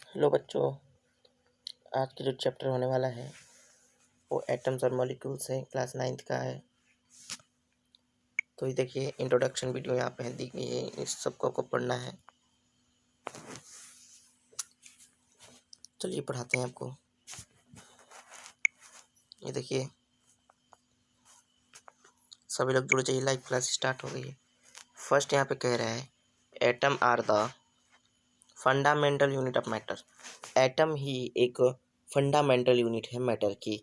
Hello बच्चों, आज के जो चैप्टर होने वाला है वो एटम्स और मॉलिक्यूल्स है, क्लास 9th का है। तो ये देखिए इंट्रोडक्शन वीडियो यहाँ पे दी गई है, इस सबको आपको पढ़ना है। चलिए पढ़ाते हैं आपको। ये देखिए सभी लोग जुड़ जाइए, लाइव क्लास स्टार्ट हो गई है। फर्स्ट यहाँ पे कह रहा है atom are the fundamental unit of matter. Atom ही एक फंडामेंटल यूनिट है मैटर की।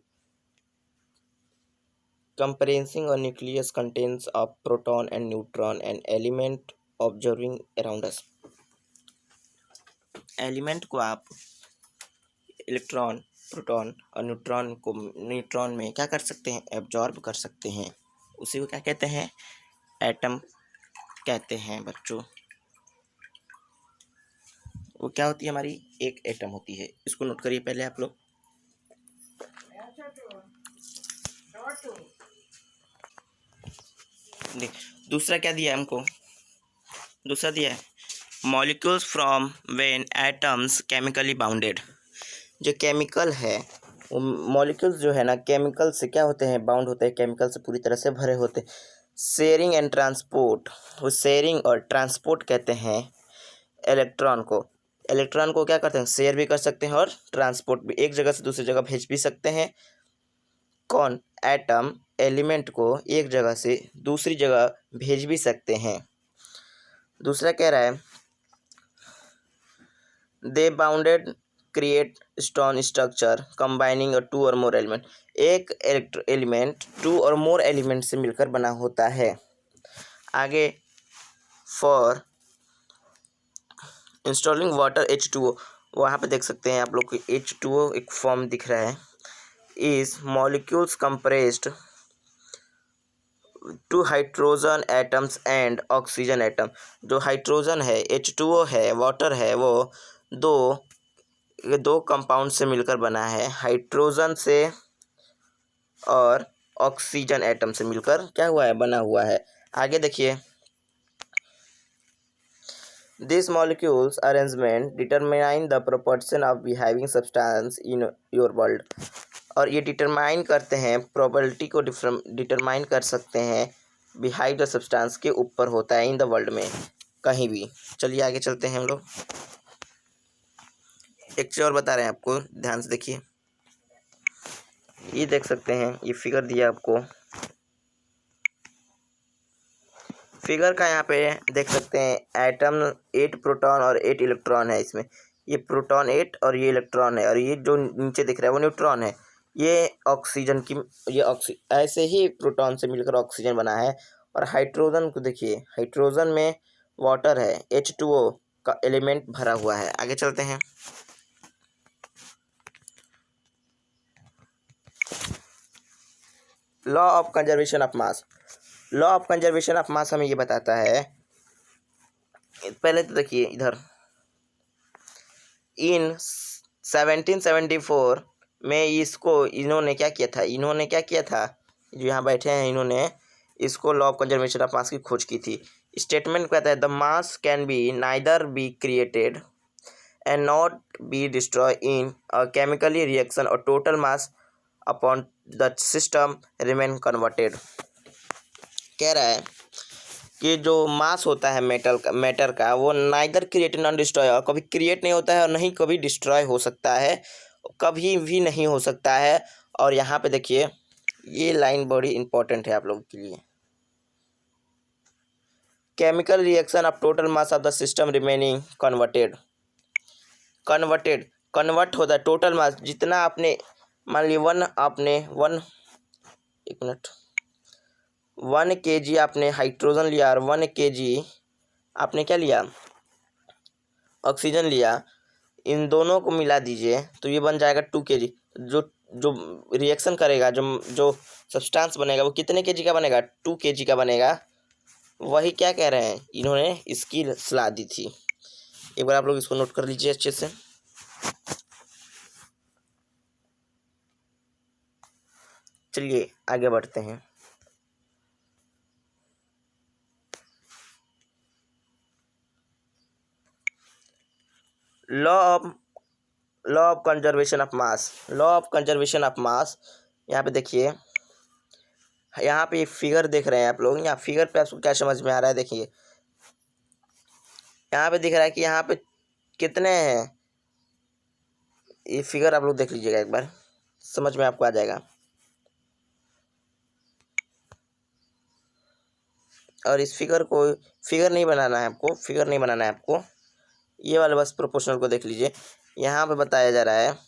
Comprising a nucleus contains a proton and neutron, an element observing around us। Element को आप इलेक्ट्रॉन, प्रोटॉन और न्यूट्रॉन में क्या कर सकते हैं? एब्जॉर्ब कर सकते हैं। उसी को क्या कहते हैं? एटम कहते हैं बच्चों। वो क्या होती है? हमारी एक एटम होती है। इसको नोट करिए पहले आप लोग। दूसरा क्या दिया है हमको? दूसरा दिया है molecules from when atoms chemically bounded. जो केमिकल है वो मॉलिक्यूल्स जो है ना, केमिकल से क्या होते हैं? बाउंड होते हैं, केमिकल से पूरी तरह से भरे होते हैं। शेयरिंग एंड ट्रांसपोर्ट, वो शेयरिंग और ट्रांसपोर्ट कहते हैं इलेक्ट्रॉन को। इलेक्ट्रॉन को क्या करते हैं? शेयर भी कर सकते हैं और ट्रांसपोर्ट भी, एक जगह से दूसरी जगह भेज भी सकते हैं। कौन? एटम एलिमेंट को एक जगह से दूसरी जगह भेज भी सकते हैं। दूसरा कह रहा है they bounded create strong structure combining two or more element. एक element two or more element से मिलकर बना होता है। आगे फॉर इंस्टॉलिंग वाटर H2O, वहाँ पे देख सकते हैं आप लोग को H2O एक फॉर्म दिख रहा है। Is molecules compressed to hydrogen atoms and oxygen atom. जो हाइड्रोजन है, H2O है, वाटर है, वो दो कंपाउंड से मिलकर बना है। हाइड्रोजन से और ऑक्सीजन एटम से मिलकर क्या हुआ है? बना हुआ है। आगे देखिए this molecules arrangement determine the proportion of behaving substance in your world. और ये डिटरमाइन करते हैं, प्रोबेबिलिटी को डिटरमाइन कर सकते हैं बिहाइव द सब्सटेंस के ऊपर होता है इन द वर्ल्ड में, कहीं भी। चलिए आगे चलते हैं हम लोग। एक चीज़ और बता रहे हैं आपको, ध्यान से देखिए। ये देख सकते हैं, ये फिगर दिया आपको। फिगर का यहाँ पे देख सकते हैं एटम 8 प्रोटॉन और 8 इलेक्ट्रॉन है इसमें। ये प्रोटॉन 8 और ये इलेक्ट्रॉन है, और ये जो नीचे दिख रहा है वो न्यूट्रॉन है। ये ऑक्सीजन की, ये ऐसे ही प्रोटॉन से मिलकर ऑक्सीजन बना है। और हाइड्रोजन को देखिए, हाइड्रोजन में वाटर है, H2O का एलिमेंट भरा हुआ है। आगे चलते हैं। Law of conservation of mass. Law of conservation of मास हमें ये बताता है, पहले तो देखिए इधर, इन 1774 में इन्होंने क्या किया था, जो यहाँ बैठे हैं इन्होंने इसको law of conservation of mass की खोज की थी। स्टेटमेंट कहता है the mass can be neither be created and not be destroy in a chemically reaction or total mass upon the system remain converted. कह रहा है कि जो मास होता है मैटर का वो नाइदर क्रिएट नॉन डिस्ट्रॉय, और कभी क्रिएट नहीं होता है और नहीं कभी डिस्ट्रॉय हो सकता है, कभी भी नहीं हो सकता है। और यहाँ पे देखिए ये लाइन बड़ी इंपॉर्टेंट है आप लोगों के लिए। Chemical reaction of total mass of the system remaining convert होता है। टोटल मास जितना आपने, मान ली 1 kg आपने हाइड्रोजन लिया और 1 kg आपने क्या लिया? ऑक्सीजन लिया। इन दोनों को मिला दीजिए तो ये बन जाएगा 2 kg। जो जो रिएक्शन करेगा, जो जो सब्सटेंस बनेगा वो कितने kg का बनेगा? 2 kg का बनेगा। वही क्या कह रहे हैं, इन्होंने इसकी सलाह दी थी। एक बार आप लोग इसको नोट कर लीजिए अच्छे से। चलिए आगे बढ़ते हैं। Law of law of conservation of mass, law of conservation of मास। यहाँ पे देखिए, यहाँ पे फिगर देख रहे हैं आप लोग, यहाँ फिगर पे आपको क्या समझ में आ रहा है? देखिए यहाँ पे दिख रहा है कि यहाँ पे कितने हैं, ये फिगर आप लोग देख लीजिएगा एक बार, समझ में आपको आ जाएगा। और इस फिगर को, फिगर नहीं बनाना है आपको, फिगर नहीं बनाना है आपको, ये वाला बस प्रोपोर्शनल को देख लीजिए। यहाँ पे बताया जा रहा है,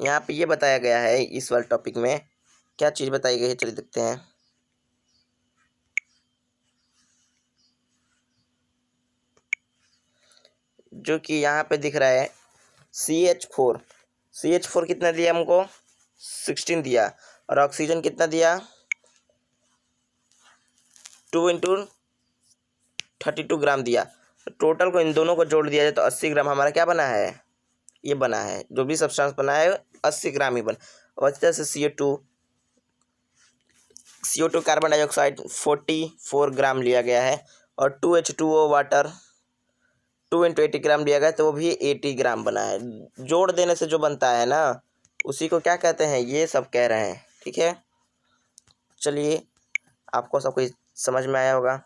यहाँ पे ये बताया गया है, इस वाले टॉपिक में क्या चीज़ बताई गई है, चलिए देखते हैं। जो कि यहाँ पे दिख रहा है CH4 कितना दिया हमको? 16 दिया। और ऑक्सीजन कितना दिया? 2 इंटू 32 ग्राम दिया। टोटल को इन दोनों को जोड़ दिया जाए तो 80 ग्राम हमारा क्या बना है? ये बना है, जो भी सब्सटेंस बना है 80 ग्राम ही बना। और इस तरह से CO2 कार्बन डाइऑक्साइड 44 ग्राम लिया गया है। और 2H2O वाटर 2 इंटू 80 ग्राम लिया गया, तो वो भी 80 ग्राम बना है। जोड़ देने से जो बनता है ना, उसी को क्या कहते हैं, ये सब कह रहे हैं। ठीक है, चलिए आपको सब कुछ समझ में आया होगा।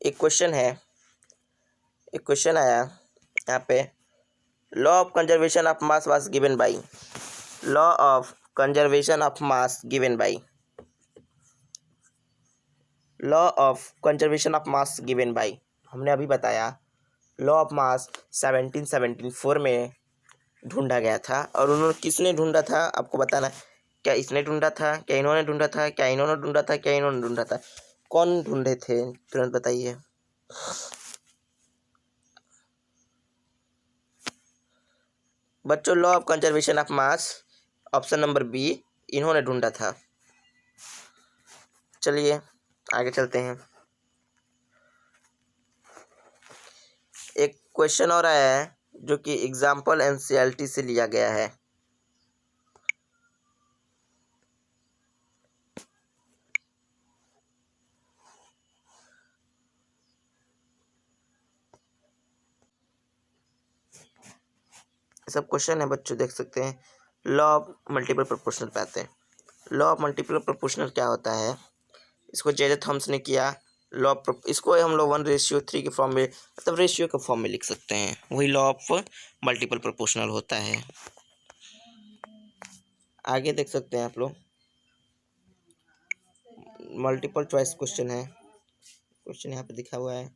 एक क्वेश्चन है, एक क्वेश्चन आया यहाँ पे, law of conservation of mass was given by, law of conservation of mass given by, law of conservation of mass given by, हमने अभी बताया लॉ ऑफ मास 1774 में ढूंढा गया था। और उन्होंने, किसने ढूंढा था आपको बताना है। क्या इसने ढूंढा था, क्या इन्होंने ढूंढा था, क्या इन्होंने ढूंढा था, क्या इन्होंने ढूंढा था, कौन ढूंढे थे, तुरंत बताइए। बच्चों, law of conservation of mass, option number B, इन्होंने ढूंढा था। चलिए आगे चलते हैं। एक क्वेश्चन और आया है जो कि एग्जाम्पल एनसीईआरटी से लिया गया है। सब क्वेश्चन है बच्चों, देख सकते हैं। लॉ ऑफ मल्टीपल प्रोपोर्शनल पे आते हैं। लॉ ऑफ मल्टीपल प्रोपोर्शनल क्या होता है, इसको जे थॉम्स ने किया। लॉ ऑफ, इसको हम लोग 1:3 के फॉर्म में, मतलब रेशियो के फॉर्म में लिख सकते हैं, वही लॉ ऑफ मल्टीपल प्रोपोर्शनल होता है। आगे देख सकते हैं आप लोग, मल्टीपल चॉइस क्वेश्चन है, क्वेश्चन यहाँ पे दिखा हुआ है।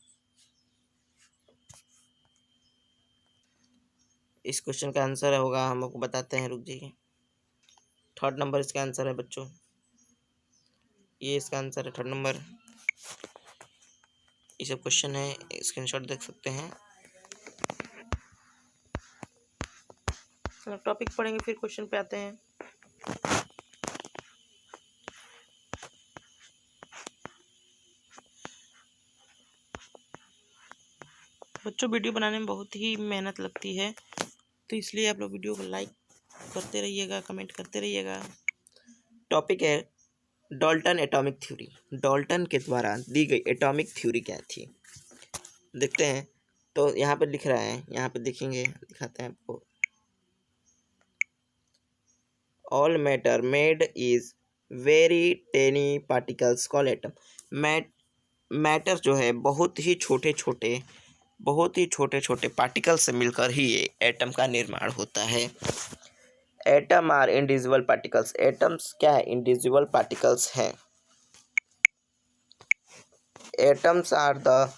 इस क्वेश्चन का आंसर होगा, हम आपको बताते हैं, रुक जाइए। 3rd नंबर इसका आंसर है बच्चों, ये इसका आंसर है 3rd नंबर। ये सब क्वेश्चन है, स्क्रीनशॉट देख सकते हैं। टॉपिक पढ़ेंगे फिर क्वेश्चन पे आते हैं। बच्चों, वीडियो बनाने में बहुत ही मेहनत लगती है, तो इसलिए आप लोग वीडियो को लाइक करते रहिएगा, कमेंट करते रहिएगा। टॉपिक है डाल्टन एटॉमिक थ्योरी। डाल्टन के द्वारा दी गई एटॉमिक थ्योरी क्या थी, देखते हैं। तो यहाँ पे लिख रहा है, यहाँ पे देखेंगे, दिखाते हैं आपको। All matter made is very tiny particles call atom. Matter जो है बहुत ही छोटे छोटे पार्टिकल से मिलकर ही ये एटम का निर्माण होता है। Atom are individual particles, atoms क्या है, इंडिविजुअल पार्टिकल्स हैं। Atoms are the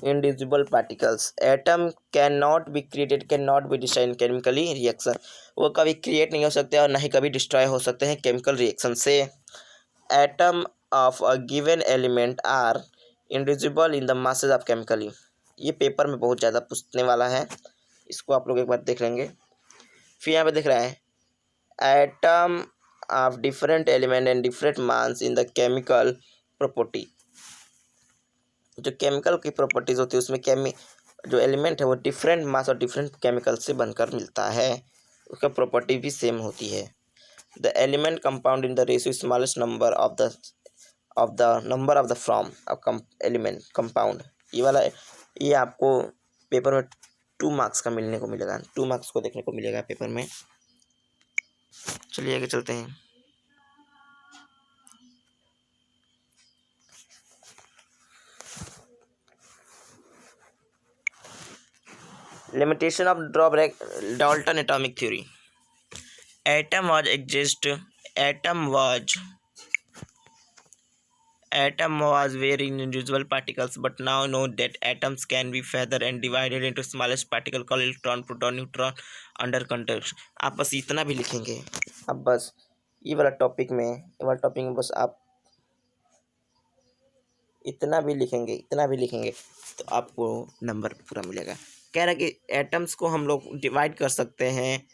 individual particles. Atom can not be created, can not be destroyed chemically reaction, वो कभी क्रिएट नहीं हो सकते और ना ही कभी डिस्ट्रॉय हो सकते हैं केमिकल रिएक्शन से। Atom of a given element are indivisible in the masses of chemically. ये पेपर में बहुत ज़्यादा पूछने वाला है, इसको आप लोग एक बार देख लेंगे। फिर यहाँ पे दिख रहा है atom of different element and different mass in the chemical property. जो केमिकल की प्रॉपर्टीज होती है उसमें जो एलिमेंट है वो डिफरेंट मास और डिफरेंट केमिकल से बनकर मिलता है, उसका प्रॉपर्टी भी सेम होती है। The element compound in the ratio smallest number of the number of the from element compound. ये वाला ये आपको पेपर में 2 मार्क्स का मिलने को मिलेगा, 2 मार्क्स को देखने को मिलेगा पेपर में। चलिए आगे चलते हैं। Limitation of Dalton atomic theory. Atom was exist. Atom was very individual particles, but now know that atoms can be feathered and divided into smallest particle called electron, proton, neutron under context. आप बस इतना भी लिखेंगे, अब बस ये वाला topic में बस आप इतना भी लिखेंगे तो आपको नंबर पूरा मिलेगा। कह रहा है कि एटम्स को हम लोग डिवाइड कर सकते हैं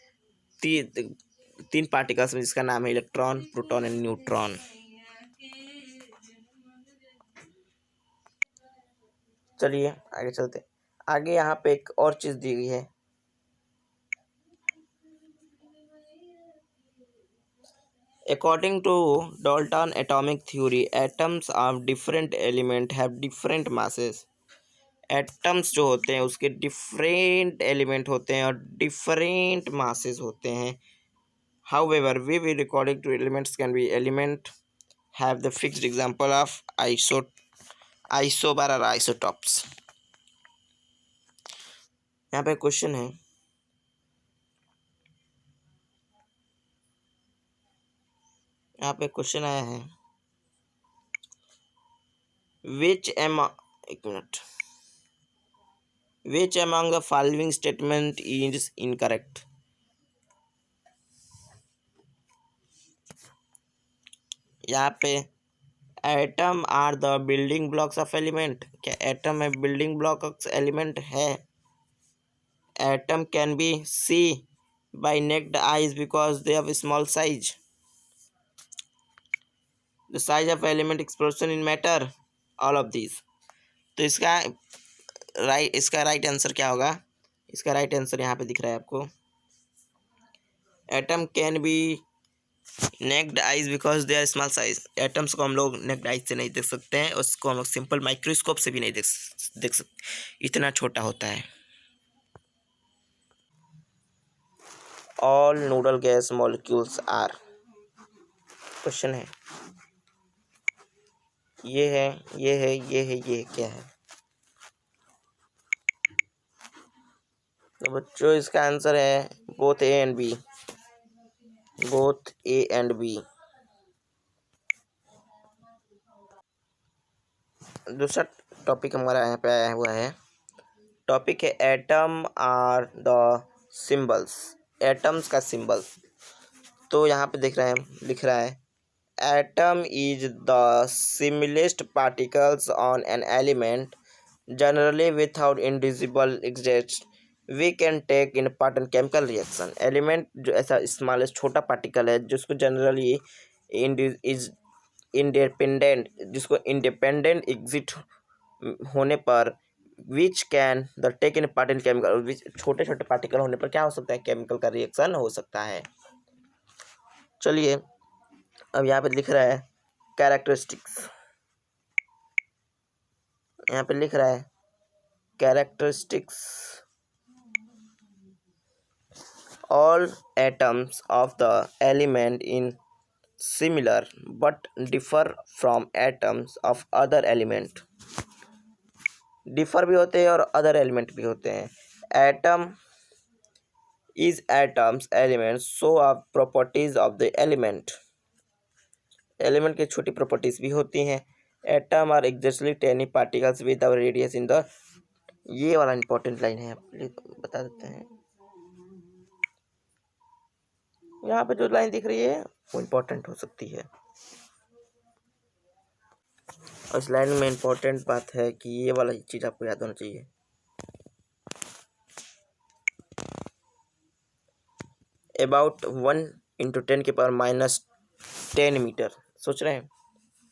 तीन पार्टिकल्स में, जिसका नाम है इलेक्ट्रॉन, प्रोटॉन एंड न्यूट्रॉन। चलिए आगे चलते। आगे यहाँ पे एक और चीज दी गई है, according to Dalton atomic theory atoms of different element have different masses. Atoms जो होते हैं उसके डिफरेंट एलिमेंट होते हैं और डिफरेंट मासेस होते हैं। However, we will recording to elements can be element have the fixed example of isobar or isotopes। यहाँ पे क्वेश्चन है, यहाँ पे क्वेश्चन आया है which among the following statement is incorrect। यहाँ पे atom are the building blocks of element, क्या एटम में बिल्डिंग ब्लॉक एलिमेंट है? Atom can be see by naked eyes because they have small size. The size of element expression in matter, all of this. तो इसका right answer क्या होगा? इसका right answer यहाँ पे दिख रहा है आपको, atom can be naked eyes because they are small size. Atoms को हम लोग नेक्ड आइज से नहीं देख सकते हैं, उसको हम लोग सिंपल माइक्रोस्कोप से भी नहीं देख सकते, इतना छोटा होता है। All noble gas molecules are, question है ये क्या है? तो बच्चों इसका आंसर है बोथ ए एंड बी, दूसरा टॉपिक हमारा यहाँ पे आया हुआ है, टॉपिक है atom are the symbols, atoms का सिंबल। तो यहाँ पे लिख रहा है atom is the smallest particles on an element generally without individual exist we can take in part in chemical reaction. Element जो ऐसा स्मॉलेस्ट छोटा पार्टिकल है जिसको जनरली जिसको इंडिपेंडेंट एग्जिट होने पर which can the take in part in chemical, छोटे छोटे पार्टिकल होने पर क्या हो सकता है? केमिकल का रिएक्शन हो सकता है। चलिए अब यहाँ पे लिख रहा है कैरेक्टरिस्टिक्स, यहाँ पे लिख रहा है characteristics all atoms of the element in similar but differ from atoms of other element. Differ भी होते हैं और अदर एलिमेंट भी होते हैं। Atom is atoms element so of properties of the element, element की छोटी प्रॉपर्टीज भी होती हैं। Atom are exactly tiny particles with our radius in the, ये वाला इंपॉर्टेंट लाइन है, बता देते हैं। यहाँ पे जो लाइन दिख रही है वो इम्पोर्टेंट हो सकती है, और इस लाइन में इम्पोर्टेंट बात है कि ये वाला चीज़ आपको याद होना चाहिए। अबाउट 1 × 10⁻⁻10 मीटर, सोच रहे हैं,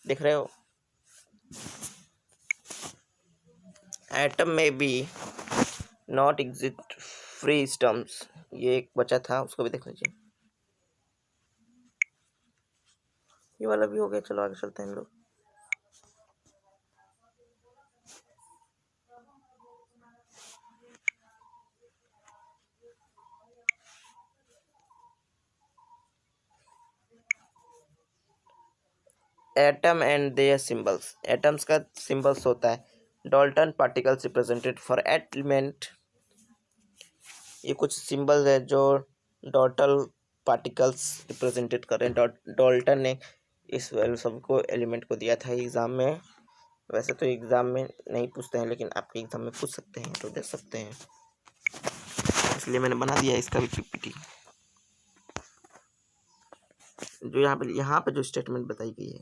देख रहे हो? एटम में भी नॉट एग्जिस्ट फ्री स्टम्स, ये एक बचा था उसको भी देख लीजिए। ये वाला भी हो गया, चलो आगे चलते हैं हम लोग। Atom and their symbols, atoms का सिंबल्स होता है Dalton particles represented for element. ये कुछ सिंबल्स है जो डाल्टन पार्टिकल्स रिप्रेजेंटेड कर रहे हैं। डाल्टन ने इस वैल्यू सबको एलिमेंट को दिया था एग्जाम में। वैसे तो एग्जाम में नहीं पूछते हैं, लेकिन आपके एग्जाम में पूछ सकते हैं, तो देख सकते हैं, इसलिए मैंने बना दिया इसका भी पीपीटी। जो यहाँ पे जो स्टेटमेंट बताई गई है,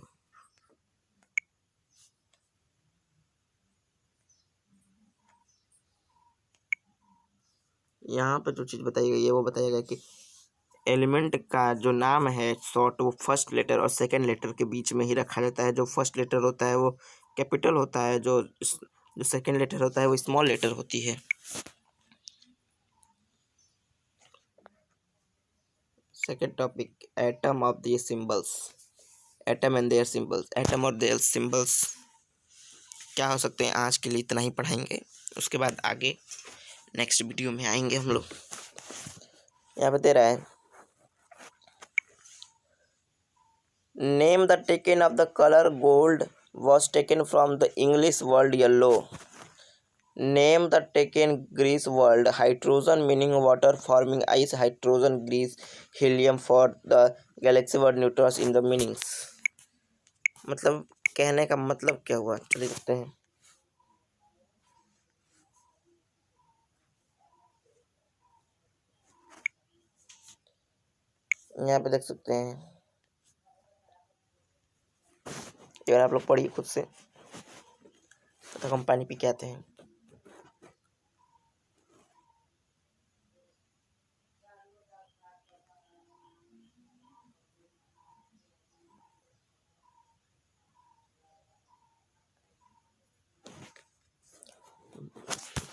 यहाँ पे जो चीज़ बताई गई है वो बताया गया कि एलिमेंट का जो नाम है शॉर्ट, वो फर्स्ट लेटर और सेकंड लेटर के बीच में ही रखा जाता है। जो फर्स्ट लेटर होता है वो कैपिटल होता है, जो सेकंड लेटर होता है वो स्मॉल लेटर होती है। Second topic, atom of the symbols, atom and their symbols. Atom और देयर सिंबल्स क्या हो सकते हैं, आज के लिए इतना ही पढ़ाएंगे। उसके बाद आगे नेक्स्ट वीडियो में आएंगे हम लोग। यहाँ पे दे रहा है, name the taken of the colour gold was taken from the English word yellow. Name the taken Greek word hydrogen meaning water forming ice, hydrogen Greece helium for the galaxy word neutrons in the meanings। मतलब कहने का मतलब क्या हुआ, चलिए देखते हैं। यहाँ पे देख सकते हैं, अगर आप लोग पढ़िए खुद से, तो हम पानी पी के आते हैं।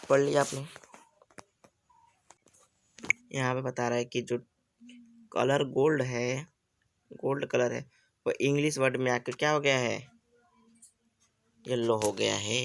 पढ़ लिया आपने। यहाँ पे बता रहा है कि जो कलर गोल्ड है, गोल्ड कलर है, वो इंग्लिश वर्ड में आकर क्या हो गया है, येलो हो गया है।